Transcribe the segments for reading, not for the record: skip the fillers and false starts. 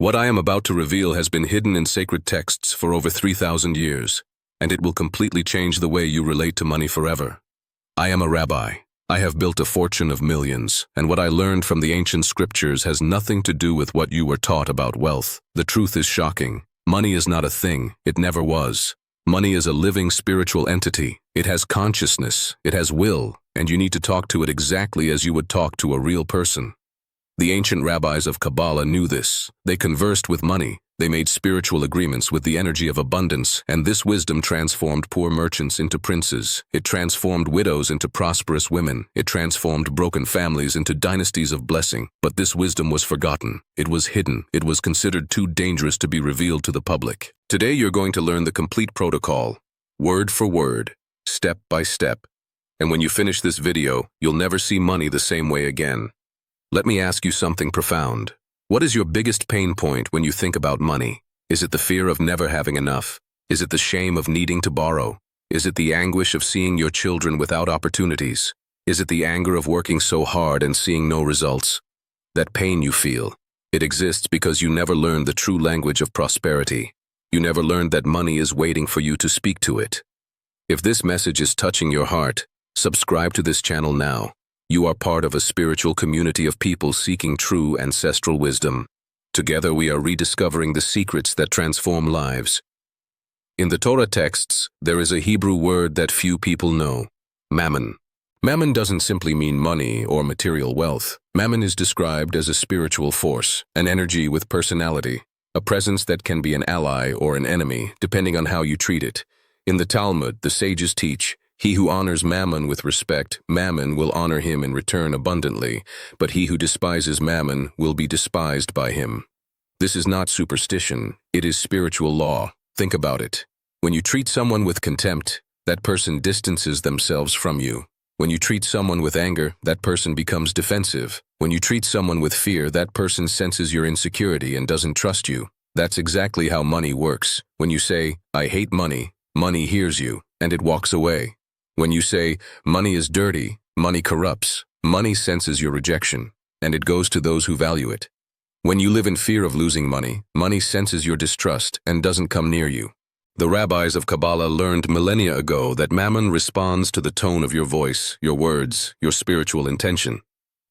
What I am about to reveal has been hidden in sacred texts for over 3,000 years, and it will completely change the way you relate to money forever. I am a rabbi. I have built a fortune of millions, and what I learned from the ancient scriptures has nothing to do with what you were taught about wealth. The truth is shocking. Money is not a thing. It never was. Money is a living spiritual entity. It has consciousness, it has will, and you need to talk to it exactly as you would talk to a real person. The ancient rabbis of Kabbalah knew this. They conversed with money. They made spiritual agreements with the energy of abundance, and this wisdom transformed poor merchants into princes. It transformed widows into prosperous women. It transformed broken families into dynasties of blessing. But this wisdom was forgotten. It was hidden. It was considered too dangerous to be revealed to the public. Today you're going to learn the complete protocol, word for word, step by step. And when you finish this video, you'll never see money the same way again. Let me ask you something profound. What is your biggest pain point when you think about money? Is it the fear of never having enough? Is it the shame of needing to borrow? Is it the anguish of seeing your children without opportunities? Is it the anger of working so hard and seeing no results? That pain you feel, it exists because you never learned the true language of prosperity. You never learned that money is waiting for you to speak to it. If this message is touching your heart, subscribe to this channel now. You are part of a spiritual community of people seeking true ancestral wisdom. Together we are rediscovering the secrets that transform lives. In the Torah texts, there is a Hebrew word that few people know, mammon. Mammon doesn't simply mean money or material wealth. Mammon is described as a spiritual force, an energy with personality, a presence that can be an ally or an enemy, depending on how you treat it. In the Talmud, the sages teach, he who honors Mammon with respect, Mammon will honor him in return abundantly, but he who despises Mammon will be despised by him. This is not superstition, it is spiritual law. Think about it. When you treat someone with contempt, that person distances themselves from you. When you treat someone with anger, that person becomes defensive. When you treat someone with fear, that person senses your insecurity and doesn't trust you. That's exactly how money works. When you say, I hate money, money hears you, and it walks away. When you say, money is dirty, money corrupts, money senses your rejection, and it goes to those who value it. When you live in fear of losing money, money senses your distrust and doesn't come near you. The rabbis of Kabbalah learned millennia ago that Mammon responds to the tone of your voice, your words, your spiritual intention.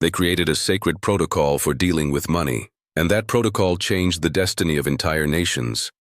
They created a sacred protocol for dealing with money, and that protocol changed the destiny of entire nations.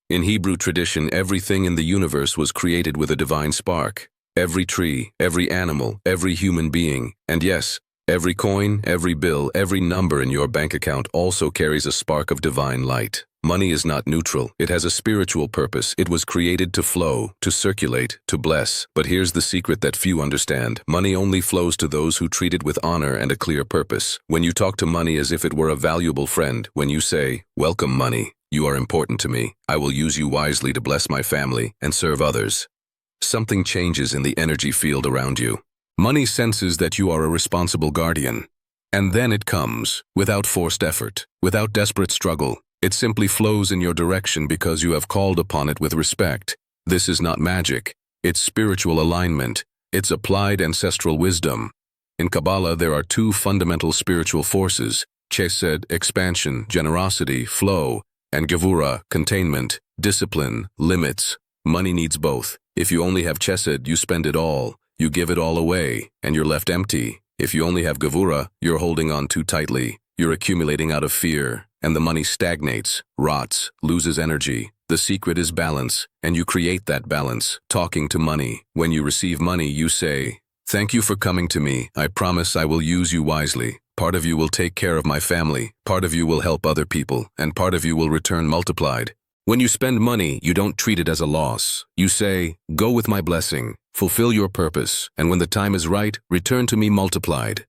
In Hebrew tradition, everything in the universe was created with a divine spark. Every tree, every animal, every human being, and yes, every coin, every bill, every number in your bank account also carries a spark of divine light. Money is not neutral. It has a spiritual purpose. It was created to flow, to circulate, to bless. But here's the secret that few understand. Money only flows to those who treat it with honor and a clear purpose. When you talk to money as if it were a valuable friend, when you say, welcome money, you are important to me. I will use you wisely to bless my family and serve others. Something changes in the energy field around you. Money senses that you are a responsible guardian. And then it comes, without forced effort, without desperate struggle. It simply flows in your direction because you have called upon it with respect. This is not magic. It's spiritual alignment. It's applied ancestral wisdom. In Kabbalah, there are two fundamental spiritual forces, chesed, expansion, generosity, flow, and gevura, containment, discipline, limits. Money needs both. If you only have chesed, you spend it all. You give it all away, and you're left empty. If you only have gevura, you're holding on too tightly. You're accumulating out of fear, and the money stagnates, rots, loses energy. The secret is balance, and you create that balance, talking to money. When you receive money, you say, thank you for coming to me. I promise I will use you wisely. Part of you will take care of my family. Part of you will help other people, and part of you will return multiplied. When you spend money, you don't treat it as a loss. You say, go with my blessing, fulfill your purpose, and when the time is right, return to me multiplied.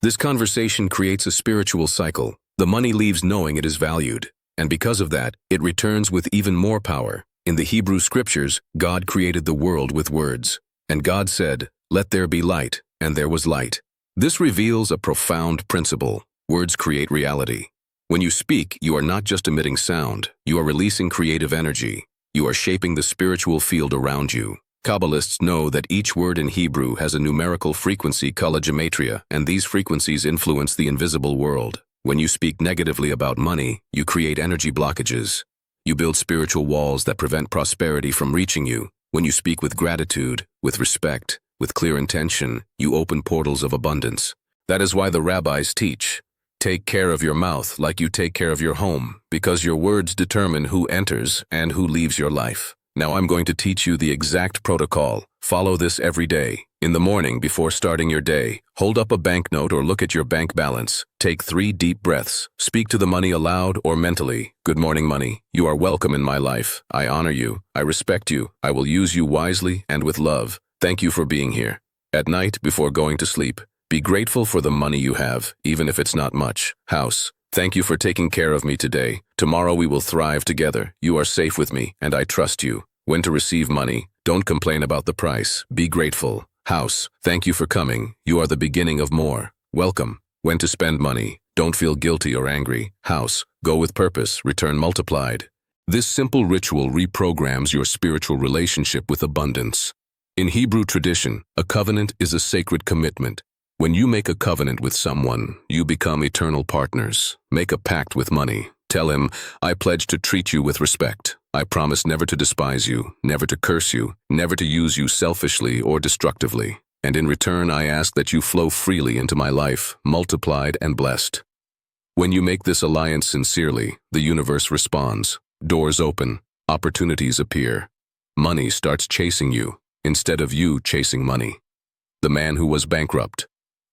This conversation creates a spiritual cycle. The money leaves knowing it is valued, and because of that, it returns with even more power. In the Hebrew scriptures, God created the world with words, and God said, let there be light, and there was light. This reveals a profound principle. Words create reality. When you speak, you are not just emitting sound, you are releasing creative energy. You are shaping the spiritual field around you. Kabbalists know that each word in Hebrew has a numerical frequency called gematria, and these frequencies influence the invisible world. When you speak negatively about money, you create energy blockages. You build spiritual walls that prevent prosperity from reaching you. When you speak with gratitude, with respect, with clear intention, you open portals of abundance. That is why the rabbis teach, take care of your mouth like you take care of your home, because your words determine who enters and who leaves your life. Now I'm going to teach you the exact protocol. Follow this every day. In the morning, before starting your day, hold up a banknote or look at your bank balance. Take 3 deep breaths. Speak to the money aloud or mentally. Good morning, money. You are welcome in my life. I honor you. I respect you. I will use you wisely and with love. Thank you for being here. At night, before going to sleep, be grateful for the money you have, even if it's not much. House, thank you for taking care of me today. Tomorrow we will thrive together. You are safe with me, and I trust you. When to receive money, don't complain about the price. Be grateful. House, thank you for coming. You are the beginning of more. Welcome. When to spend money, don't feel guilty or angry. House, go with purpose, return multiplied. This simple ritual reprograms your spiritual relationship with abundance. In Hebrew tradition, a covenant is a sacred commitment. When you make a covenant with someone, you become eternal partners. Make a pact with money. Tell him, I pledge to treat you with respect. I promise never to despise you, never to curse you, never to use you selfishly or destructively. And in return, I ask that you flow freely into my life, multiplied and blessed. When you make this alliance sincerely, the universe responds. Doors open, opportunities appear. Money starts chasing you, instead of you chasing money. The man who was bankrupt.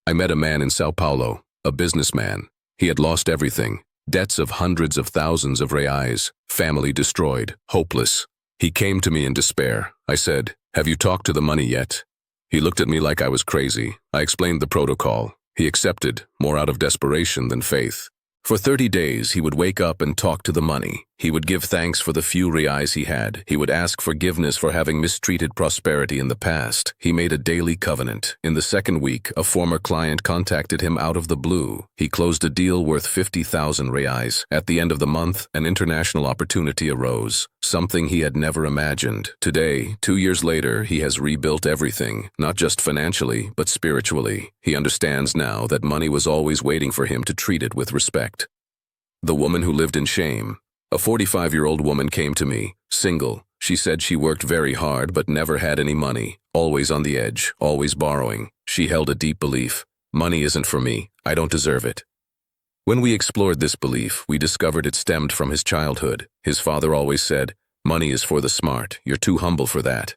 I met a man in Sao Paulo, a businessman. He had lost everything. Debts of hundreds of thousands of reais, family destroyed, hopeless. He came to me in despair. I said, have you talked to the money yet? He looked at me like I was crazy. I explained the protocol. He accepted, more out of desperation than faith. For 30 days, he would wake up and talk to the money. He would give thanks for the few reais he had. He would ask forgiveness for having mistreated prosperity in the past. He made a daily covenant. In the second week, a former client contacted him out of the blue. He closed a deal worth 50,000 reais. At the end of the month, an international opportunity arose, something he had never imagined. Today, 2 years later, he has rebuilt everything, not just financially, but spiritually. He understands now that money was always waiting for him to treat it with respect. The woman who lived in shame. A 45-year-old woman came to me, single. She said she worked very hard but never had any money, always on the edge, always borrowing. She held a deep belief. Money isn't for me. I don't deserve it. When we explored this belief, we discovered it stemmed from his childhood. His father always said, money is for the smart. You're too humble for that.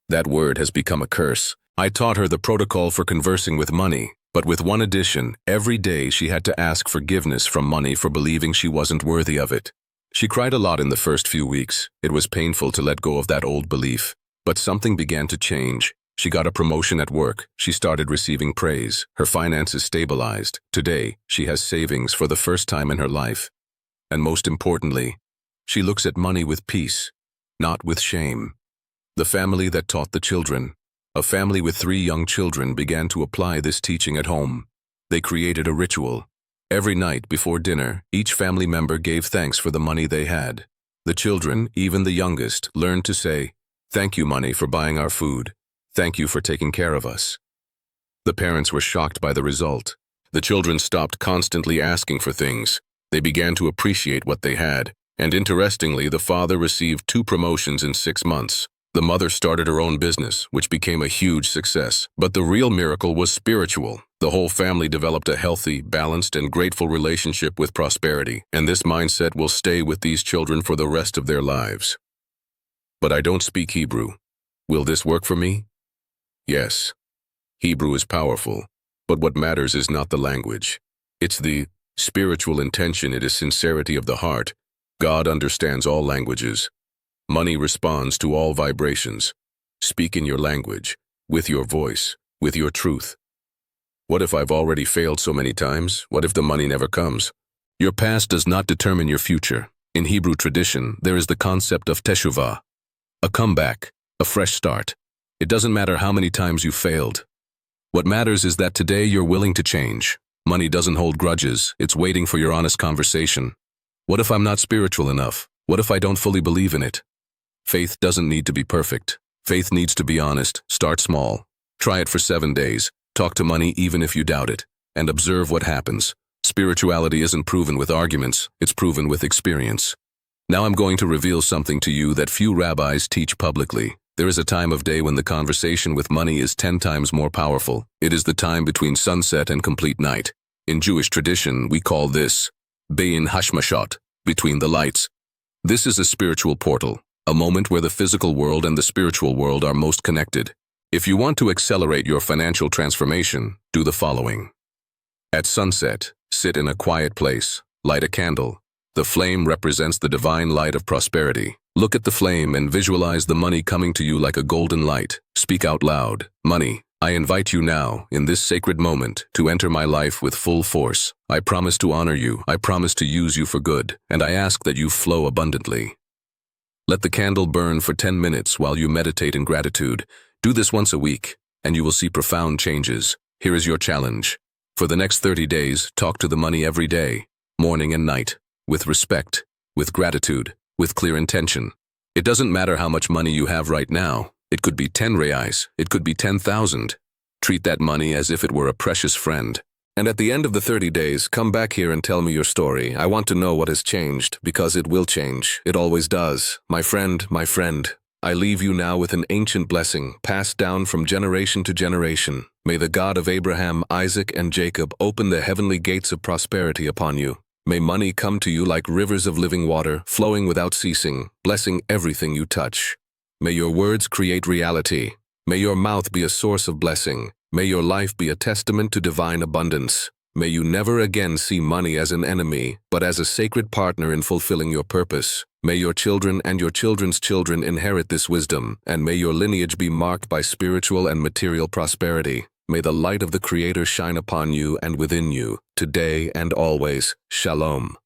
That word has become a curse. I taught her the protocol for conversing with money. But with one addition, every day she had to ask forgiveness from money for believing she wasn't worthy of it. She cried a lot in the first few weeks. It was painful to let go of that old belief. But something began to change. She got a promotion at work. She started receiving praise. Her finances stabilized. Today, she has savings for the first time in her life. And most importantly, she looks at money with peace, not with shame. The family that taught the children. A family with 3 young children began to apply this teaching at home. They created a ritual. Every night before dinner, each family member gave thanks for the money they had. The children, even the youngest, learned to say, "Thank you, money, for buying our food. Thank you for taking care of us." The parents were shocked by the result. The children stopped constantly asking for things. They began to appreciate what they had. And interestingly, the father received 2 promotions in 6 months. The mother started her own business, which became a huge success. But the real miracle was spiritual. The whole family developed a healthy, balanced, and grateful relationship with prosperity, and this mindset will stay with these children for the rest of their lives. But I don't speak Hebrew. Will this work for me? Yes. Hebrew is powerful, but what matters is not the language. It's the spiritual intention. It is sincerity of the heart. God understands all languages. Money responds to all vibrations. Speak in your language, with your voice, with your truth. What if I've already failed so many times? What if the money never comes? Your past does not determine your future. In Hebrew tradition, there is the concept of teshuvah, a comeback, a fresh start. It doesn't matter how many times you failed. What matters is that today you're willing to change. Money doesn't hold grudges. It's waiting for your honest conversation. What if I'm not spiritual enough? What if I don't fully believe in it? Faith doesn't need to be perfect. Faith needs to be honest. Start small. Try it for 7 days. Talk to money even if you doubt it. And observe what happens. Spirituality isn't proven with arguments, it's proven with experience. Now I'm going to reveal something to you that few rabbis teach publicly. There is a time of day when the conversation with money is 10 times more powerful. It is the time between sunset and complete night. In Jewish tradition, we call this Bein Hashmashot, between the lights. This is a spiritual portal, a moment where the physical world and the spiritual world are most connected. If you want to accelerate your financial transformation, do the following. At sunset, sit in a quiet place, light a candle. The flame represents the divine light of prosperity. Look at the flame and visualize the money coming to you like a golden light. Speak out loud. Money, I invite you now, in this sacred moment, to enter my life with full force. I promise to honor you. I promise to use you for good, and I ask that you flow abundantly. Let the candle burn for 10 minutes while you meditate in gratitude. Do this once a week, and you will see profound changes. Here is your challenge. For the next 30 days, talk to the money every day, morning and night, with respect, with gratitude, with clear intention. It doesn't matter how much money you have right now. It could be 10 reais, it could be 10,000. Treat that money as if it were a precious friend. And at the end of the 30 days, come back here and tell me your story. I want to know what has changed, because it will change. It always does. My friend, I leave you now with an ancient blessing, passed down from generation to generation. May the God of Abraham, Isaac, and Jacob open the heavenly gates of prosperity upon you. May money come to you like rivers of living water, flowing without ceasing, blessing everything you touch. May your words create reality. May your mouth be a source of blessing. May your life be a testament to divine abundance. May you never again see money as an enemy, but as a sacred partner in fulfilling your purpose. May your children and your children's children inherit this wisdom, and may your lineage be marked by spiritual and material prosperity. May the light of the Creator shine upon you and within you, today and always. Shalom.